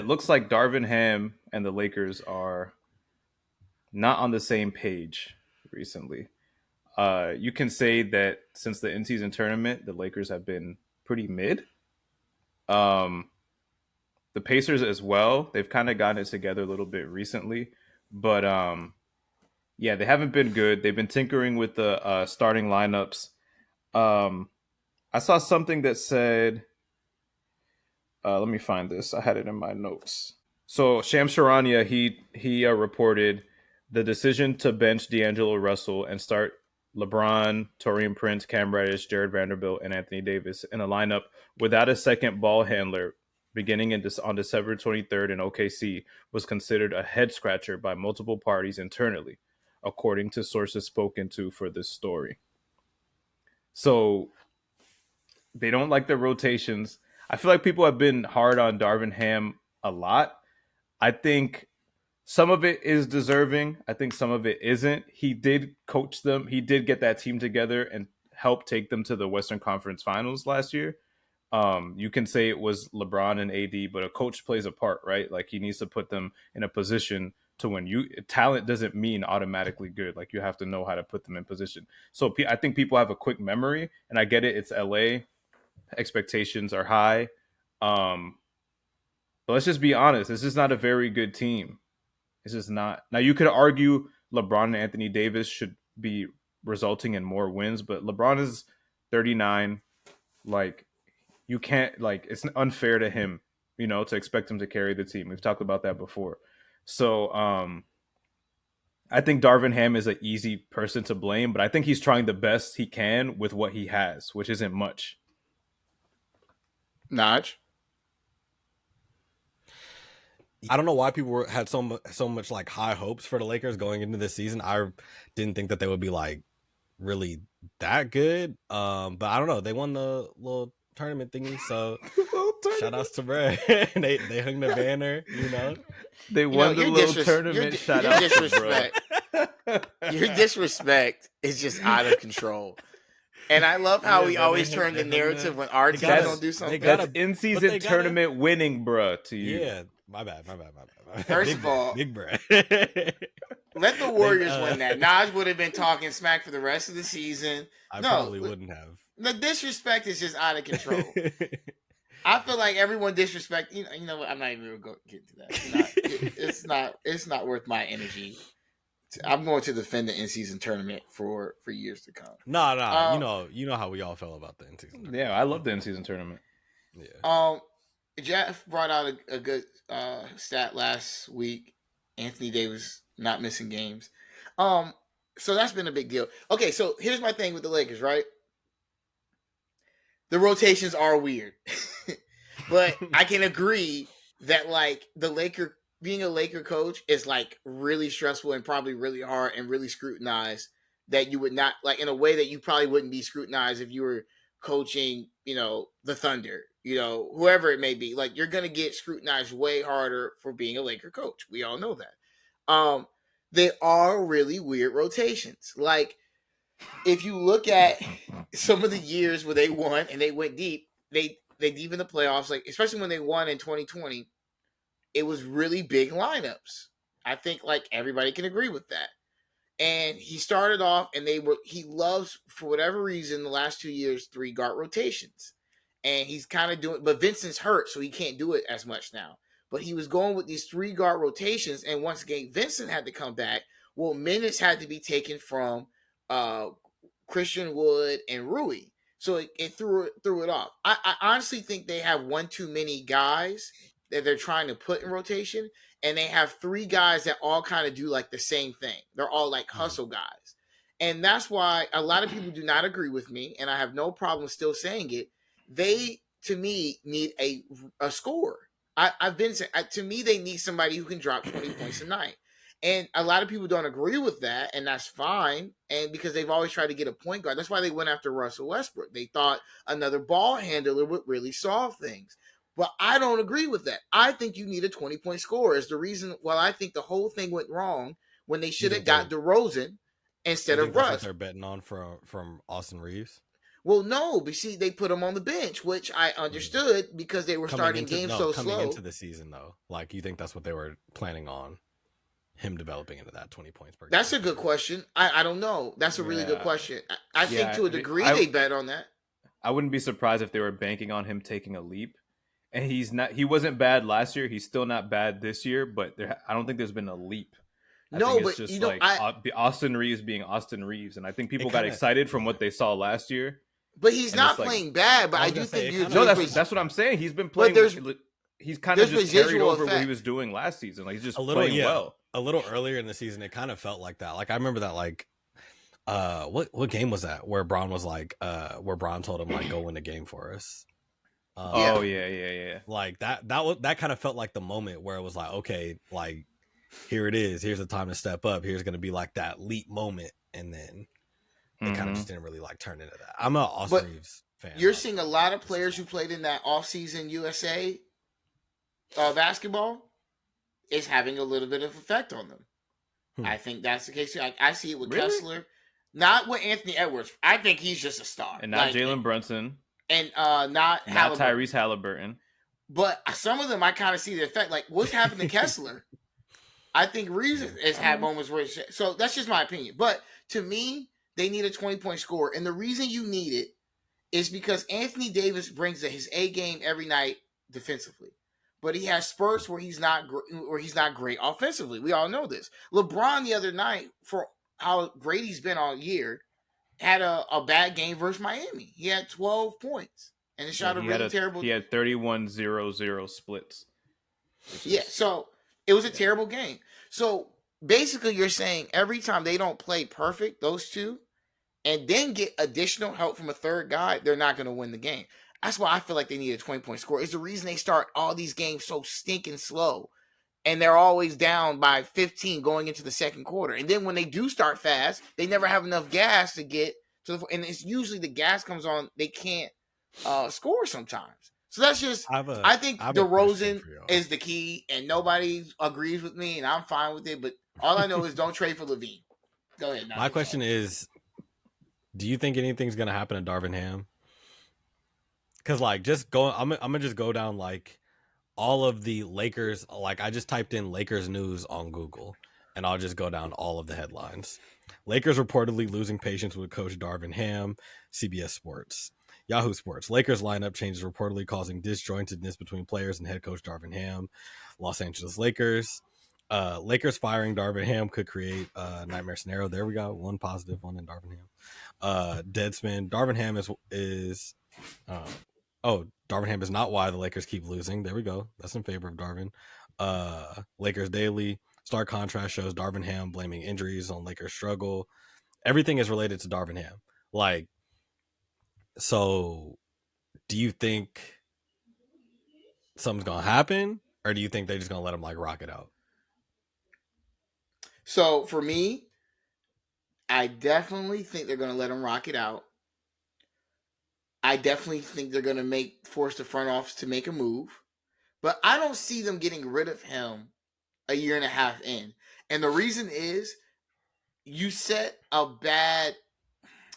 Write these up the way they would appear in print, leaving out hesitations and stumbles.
looks like Darvin Ham and the Lakers are not on the same page recently. You can say that since the in-season tournament, the Lakers have been pretty mid. Um, the Pacers as well. They've kind of gotten it together a little bit recently, but yeah, they haven't been good. They've been tinkering with the starting lineups. Um, I saw something that said, let me find this. I had it in my notes. So Shams Charania, he reported the decision to bench D'Angelo Russell and start LeBron, Torian Prince, Cam Reddish, Jared Vanderbilt, and Anthony Davis in a lineup without a second ball handler beginning on December 23rd in OKC was considered a head scratcher by multiple parties internally, according to sources spoken to for this story. So they don't like the rotations. I feel like people have been hard on Darvin Ham a lot. I think some of it is deserving. I think some of it isn't. He did coach them. He did get that team together and help take them to the Western Conference Finals last year. You can say it was LeBron and AD, but a coach plays a part, right? Like he needs to put them in a position to win. Talent doesn't mean automatically good. Like you have to know how to put them in position. So I think people have a quick memory, and I get it. It's LA. Expectations are high. But let's just be honest. This is not a very good team. It's just not. Now, you could argue LeBron and Anthony Davis should be resulting in more wins, but LeBron is 39. Like, you can't, like, it's unfair to him, to expect him to carry the team. We've talked about that before. So, I think Darvin Ham is an easy person to blame, but I think he's trying the best he can with what he has, which isn't much. Naj? I don't know why people had so much like high hopes for the Lakers going into this season. I didn't think that they would be like really that good. But I don't know. They won the little tournament thingy, so shout outs to Brad. they hung the banner, They won the little tournament. Shout out to Bro. Your disrespect is just out of control. And I love how we always turn the narrative when our team don't do something. That's in-season tournament winning, bruh, to you. Yeah, my bad. First of all, big bruh. Let the Warriors win that. Naj would have been talking smack for the rest of the season. I probably wouldn't have. The disrespect is just out of control. I feel like everyone disrespect. You know what? I'm not even going to get into that. It's not worth my energy. I'm going to defend the in-season tournament for years to come. No, you know how we all felt about the in-season tournament. Yeah, I love the in-season tournament. Yeah. Jeff brought out a good stat last week. Anthony Davis not missing games. So that's been a big deal. Okay, so here's my thing with the Lakers, right? The rotations are weird. But I can agree that like being a Laker coach is like really stressful and probably really hard and really scrutinized, that you would not, like, in a way that you probably wouldn't be scrutinized if you were coaching, the Thunder, whoever it may be. Like, you're going to get scrutinized way harder for being a Laker coach. We all know that. They are really weird rotations. Like, if you look at some of the years where they won and they went deep, they deep in the playoffs, like especially when they won in 2020, it was really big lineups. I think like everybody can agree with that. And he started off and he loves, for whatever reason, the last 2 years, 3 guard rotations. And he's kind of doing, but Vincent's hurt, so he can't do it as much now. But he was going with these 3 guard rotations, and once again, Vincent had to come back. Well, minutes had to be taken from Christian Wood and Rui. So it threw it off. I honestly think they have one too many guys that they're trying to put in rotation, and they have 3 guys that all kind of do like the same thing. They're all like hustle guys. And that's why a lot of people do not agree with me, and I have no problem still saying it. They, to me, need a scorer. I've been saying, to me, they need somebody who can drop 20 points a night. And a lot of people don't agree with that, and that's fine. And because they've always tried to get a point guard. That's why they went after Russell Westbrook. They thought another ball handler would really solve things. But I don't agree with that. I think you need a 20-point scorer. Is the reason why I think the whole thing went wrong when they should have got DeRozan instead of Russ. They're betting on from Austin Reeves. Well, no, but see, they put him on the bench, which I understood because they were starting games so coming slow. into the season though. Like, you think that's what they were planning on? Him developing into that 20 points per game. That's a good question. I don't know. That's a really good question. I think to a degree they bet on that. I wouldn't be surprised if they were banking on him taking a leap. And he wasn't bad last year. He's still not bad this year, but I don't think there's been a leap. I think it's just Austin Reeves being Austin Reeves. And I think people got excited from what they saw last year. But he's not playing bad, but I do think that's what I'm saying. He's been playing. He's kind of just carried over what he was doing last season. Like, he's just playing well. A little earlier in the season, it kind of felt like that. Like, I remember that, like, what game was that where Bron was like, where Bron told him, like, go win the game for us. Yeah. Like, that kind of felt like the moment where it was like, okay, like, here it is. Here's the time to step up. Here's going to be like that leap moment. And then it kind of just didn't really like turn into that. I'm an Austin Reeves fan. You're seeing a lot of players who played in that offseason USA basketball is having a little bit of effect on them. I think that's the case. I see it with Kessler. Not with Anthony Edwards. I think he's just a star. And not Jalen Brunson. And not Tyrese Halliburton. But some of them, I kind of see the effect. Like, what's happened to Kessler? I think Reeves has had moments where so that's just my opinion. But to me, they need a 20-point score. And the reason you need it is because Anthony Davis brings his A game every night defensively. But he has spurts where he's not great offensively. We all know this. LeBron the other night, for how great he's been all year, had a bad game versus Miami. He had 12 points and it shot terrible. He had 31-0-0 splits. Yeah, so it was a terrible game. So basically, you're saying every time they don't play perfect, those two, and then get additional help from a third guy, they're not going to win the game. That's why I feel like they need a 20-point score. It's the reason they start all these games so stinking slow. And they're always down by 15 going into the second quarter. And then when they do start fast, they never have enough gas to get to the... And it's usually the gas comes on, they can't score sometimes. So that's just... I think DeRozan is the key, and nobody agrees with me, and I'm fine with it. But all I know is don't trade for LaVine. Go ahead. My question is, do you think anything's going to happen to Darvin Ham? Because, like, I'm going to just go down, like, all of the Lakers. Like, I just typed in Lakers news on Google, and I'll just go down all of the headlines. Lakers reportedly losing patience with coach Darvin Ham, CBS Sports. Yahoo Sports. Lakers lineup changes reportedly causing disjointedness between players and head coach Darvin Ham. Los Angeles Lakers. Lakers firing Darvin Ham could create a nightmare scenario. There we go. One positive, one in Darvin Ham. Deadspin. Darvin Ham is Darvin Ham is not why the Lakers keep losing. There we go. That's in favor of Darvin. Lakers Daily. Stark contrast shows Darvin Ham blaming injuries on Lakers struggle. Everything is related to Darvin Ham. Like, so do you think something's going to happen, or do you think they're just going to let him, like, rock it out? So for me, I definitely think they're going to let him rock it out. I definitely think they're going to force the front office to make a move. But I don't see them getting rid of him a year and a half in. And the reason is you set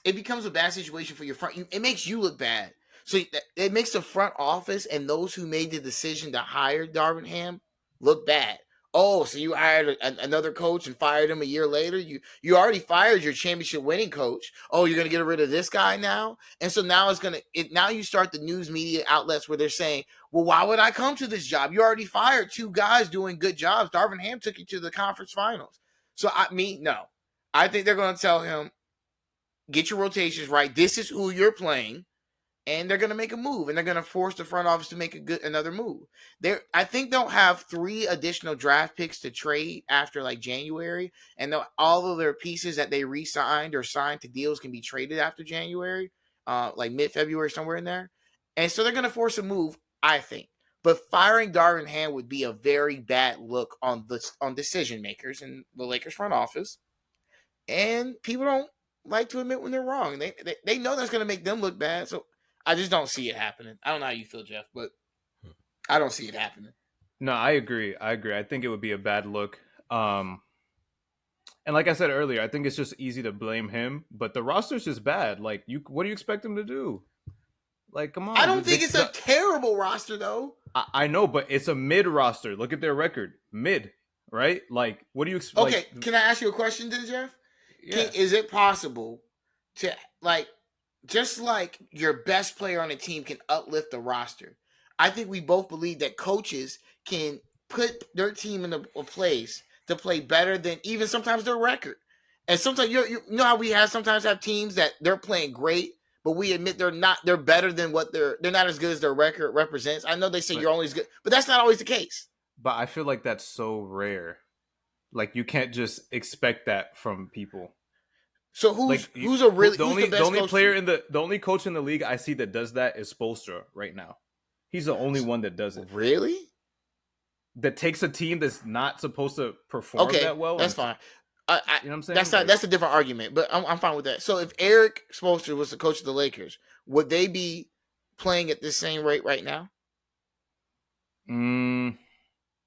it becomes a bad situation for your front. It makes you look bad. So it makes the front office and those who made the decision to hire Darvin Ham look bad. Oh, so you hired another coach and fired him a year later? You already fired your championship winning coach. Oh, you're going to get rid of this guy now? And so now now you start the news media outlets where they're saying, well, why would I come to this job? You already fired two guys doing good jobs. Darvin Ham took you to the conference finals. So no. I think they're going to tell him, get your rotations right. This is who you're playing. And they're going to make a move, and they're going to force the front office to make another move. I think they'll have 3 additional draft picks to trade after, like, January, and all of their pieces that they re-signed or signed to deals can be traded after January, like mid-February, somewhere in there. And so they're going to force a move, I think. But firing Darvin Ham would be a very bad look on decision makers in the Lakers front office, and people don't like to admit when they're wrong. They know that's going to make them look bad, so I just don't see it happening. I don't know how you feel, Jeff, but I don't see it happening. No, I agree. I think it would be a bad look. And like I said earlier, I think it's just easy to blame him, but the roster's just bad. Like, what do you expect him to do? Like, come I on. don't think it's a terrible roster though. I know, but it's a mid roster. Look at their record, mid, right? Like, what do you expect? Okay, can I ask you a question, then, Jeff? Yeah. Is it possible to like just like your best player on a team can uplift the roster? I think we both believe that coaches can put their team in a place to play better than even sometimes their record. And sometimes you know how we sometimes have teams that they're playing great, but we admit they're better than what they're not as good as their record represents. I know they say you're only as good, but that's not always the case. But I feel like that's so rare. Like, you can't just expect that from people. So who's the only coach in the league I see that does that is Spoelstra right now. He's the only one that does it. Really? That takes a team that's not supposed to perform that well. That's fine. You know what I'm saying? That's a different argument, but I'm fine with that. So if Eric Spoelstra was the coach of the Lakers, would they be playing at the same rate right now?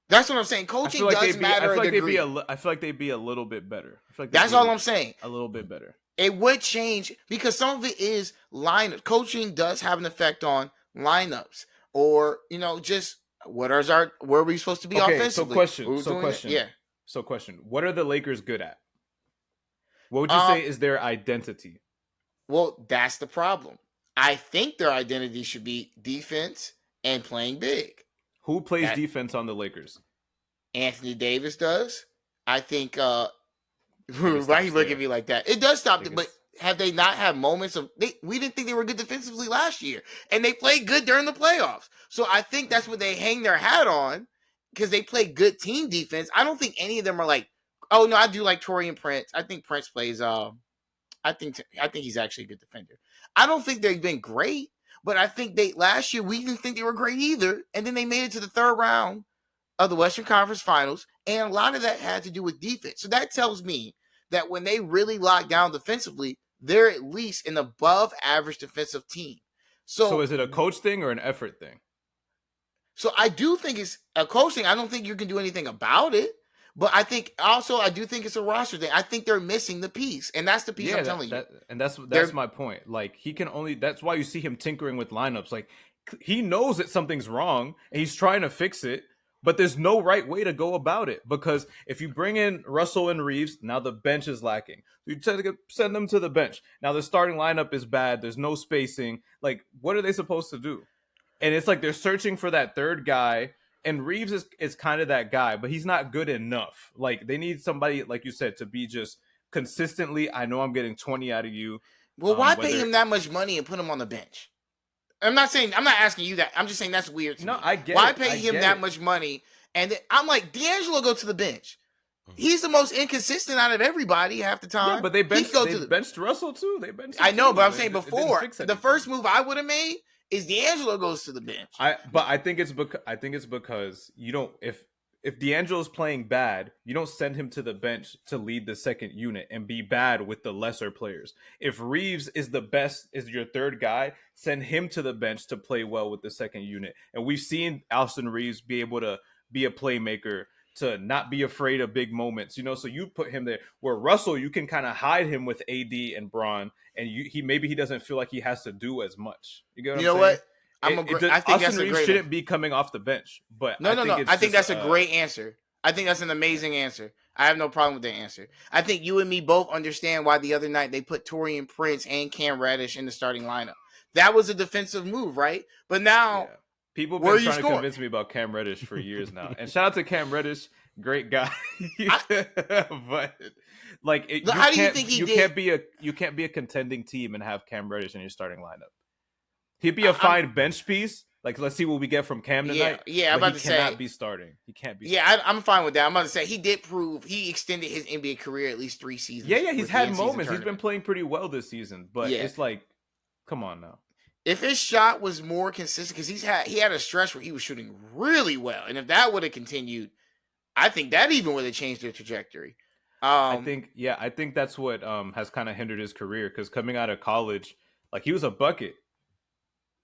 That's what I'm saying. Coaching does matter. I feel like they'd be a little bit better. That's all I'm saying. A little bit better. It would change because some of it is lineup. Coaching does have an effect on lineups, or just where are we supposed to be offensively? So question. What are the Lakers good at? What would you say is their identity? Well, that's the problem. I think their identity should be defense and playing big. Who plays defense on the Lakers? Anthony Davis does. I think why you look at me like that? It does stop, but have they not had moments of we didn't think they were good defensively last year, and they played good during the playoffs. So I think that's what they hang their hat on, because they play good team defense. I don't think any of them are like, oh no, I do like Taurean Prince. I think Prince plays I think he's actually a good defender. I don't think they've been great, but I think last year we didn't think they were great either, and then they made it to the third round of the Western Conference Finals, and a lot of that had to do with defense. So that tells me that when they really lock down defensively, they're at least an above average defensive team. So is it a coach thing or an effort thing? So I do think it's a coach thing. I don't think you can do anything about it. But I do think it's a roster thing. I think they're missing the piece, and that's the piece I'm telling you. And that's my point. Like, he can only. That's why you see him tinkering with lineups. Like, he knows that something's wrong, and he's trying to fix it. But there's no right way to go about it, because if you bring in Russell and Reeves, now the bench is lacking. You send them to the bench. Now the starting lineup is bad. There's no spacing. Like, what are they supposed to do? And it's like they're searching for that third guy. And Reeves is kind of that guy, but he's not good enough. Like, they need somebody, like you said, to be just consistently, I know I'm getting 20 out of you. Well, why pay him that much money and put him on the bench? I'm not asking you that. I'm just saying that's weird to me. I get why it. Pay him that much money? And I'm like, D'Angelo go to the bench. He's the most inconsistent out of everybody half the time. Yeah, but they benched Russell too. They benched. I know, but I'm saying before the first move I would have made is D'Angelo goes to the bench. I think it's because you don't if D'Angelo's playing bad, you don't send him to the bench to lead the second unit and be bad with the lesser players. If Reeves is your third guy, send him to the bench to play well with the second unit. And we've seen Austin Reeves be able to be a playmaker, to not be afraid of big moments, so you put him there. Where Russell, you can kind of hide him with AD and Bron, and he doesn't feel like he has to do as much. You get what I'm saying? What? I think Austin that's a Reeves great. Shouldn't be coming off the bench, but no. I think that's a great answer. I think that's an amazing answer. I have no problem with that answer. I think you and me both understand why the other night they put Taurean Prince and Cam Reddish in the starting lineup. That was a defensive move, right? But now. Yeah. People have been trying to convince me about Cam Reddish for years now. And shout out to Cam Reddish, great guy. But like, how do you think you can't be a contending team and have Cam Reddish in your starting lineup. He'd be a fine bench piece. Like, let's see what we get from Cam tonight. Yeah, I'm about to say he cannot be starting. He can't be. Yeah, I'm fine with that. I'm about to say he did prove he extended his NBA career at least 3 seasons. Yeah, he's had moments. He's been playing pretty well this season, but it's like, come on now. If his shot was more consistent, because he had a stretch where he was shooting really well, and if that would have continued, I think that even would have changed their trajectory. I think that's what has kind of hindered his career, because coming out of college, like, he was a bucket,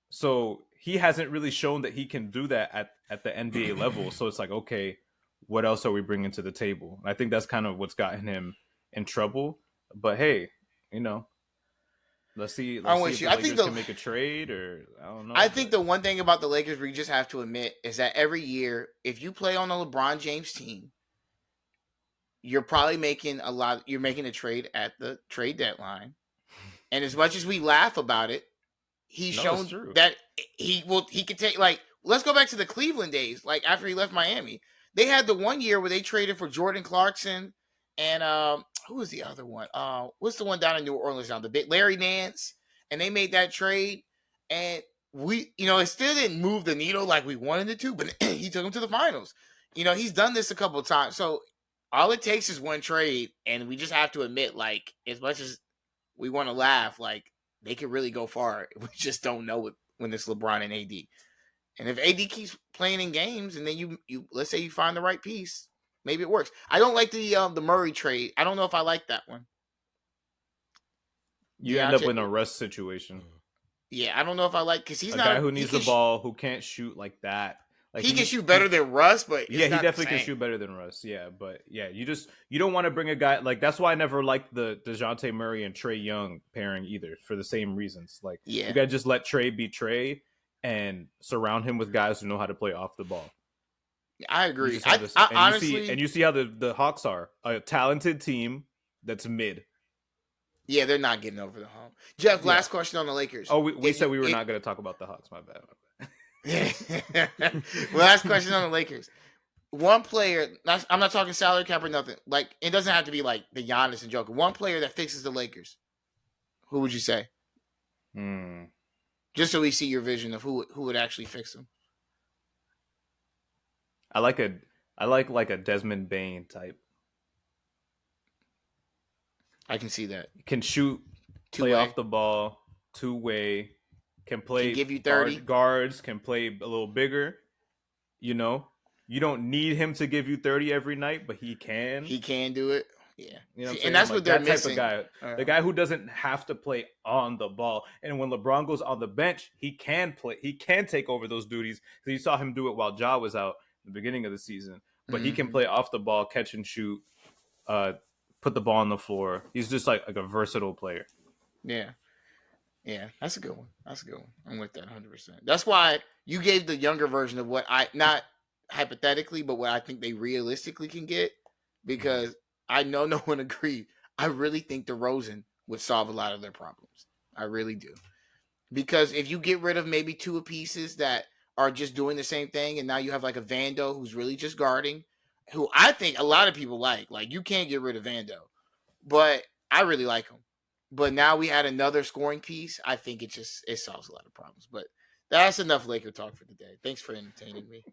so he hasn't really shown that he can do that at the NBA level. So it's like, okay, what else are we bringing to the table? And I think that's kind of what's gotten him in trouble. But hey, let's see I'm if with the you. I think Lakers can make a trade, or I don't know. I think the one thing about the Lakers we just have to admit is that every year, if you play on a LeBron James team, you're probably making you're making a trade at the trade deadline. And as much as we laugh about it, he's shown that he could take, like, let's go back to the Cleveland days, like after he left Miami. They had the one year where they traded for Jordan Clarkson and who was the other one? What's the one down in New Orleans now? The big Larry Nance, and they made that trade, and we, it still didn't move the needle like we wanted it to, but he took them to the finals. He's done this a couple of times, so all it takes is one trade, and we just have to admit, like, as much as we want to laugh, like, they could really go far. We just don't know it when it's LeBron and AD. And if AD keeps playing in games, and then you let's say you find the right piece, maybe it works. I don't like the Murray trade. I don't know if I like that one. You end up in a Russ situation. Yeah, I don't know if I like, because he's not a guy who needs the ball, who can't shoot like that. Like he can shoot better than Russ, but he definitely can shoot better than Russ. Yeah, but yeah, you don't want to bring a guy like, that's why I never liked the DeJounte Murray and Trae Young pairing either, for the same reasons. Like, you gotta just let Trae be Trae and surround him with guys who know how to play off the ball. I agree. You see how the Hawks are a talented team that's mid. Yeah, they're not getting over the hump. Jeff, last question on the Lakers. Oh, we said we were not going to talk about the Hawks. My bad. Last question on the Lakers. One player, I'm not talking salary cap or nothing. Like, it doesn't have to be like the Giannis and Joker. One player that fixes the Lakers. Who would you say? Just so we see your vision of who would actually fix them. I like a Desmond Bane type. I can see that. Can shoot, play off the ball, two-way, can play, can give you 30 guards, can play a little bigger. You don't need him to give you 30 every night, but he can. He can do it. Yeah. And that's what they're missing. Type of guy, the guy who doesn't have to play on the ball. And when LeBron goes on the bench, he can play. He can take over those duties, because you saw him do it while Ja was out at the beginning of the season. But he can play off the ball, catch and shoot, put the ball on the floor. He's just like a versatile player. Yeah. Yeah, that's a good one. I'm with that 100%. That's why you gave the younger version of what not hypothetically, but what I think they realistically can get, because I know no one agreed. I really think DeRozan would solve a lot of their problems. I really do. Because if you get rid of maybe two pieces that are just doing the same thing, and now you have like a Vando who's really just guarding, who I think a lot of people like. Like, you can't get rid of Vando, but I really like him. But now we add another scoring piece. I think it solves a lot of problems. But that's enough Laker talk for today. Thanks for entertaining me.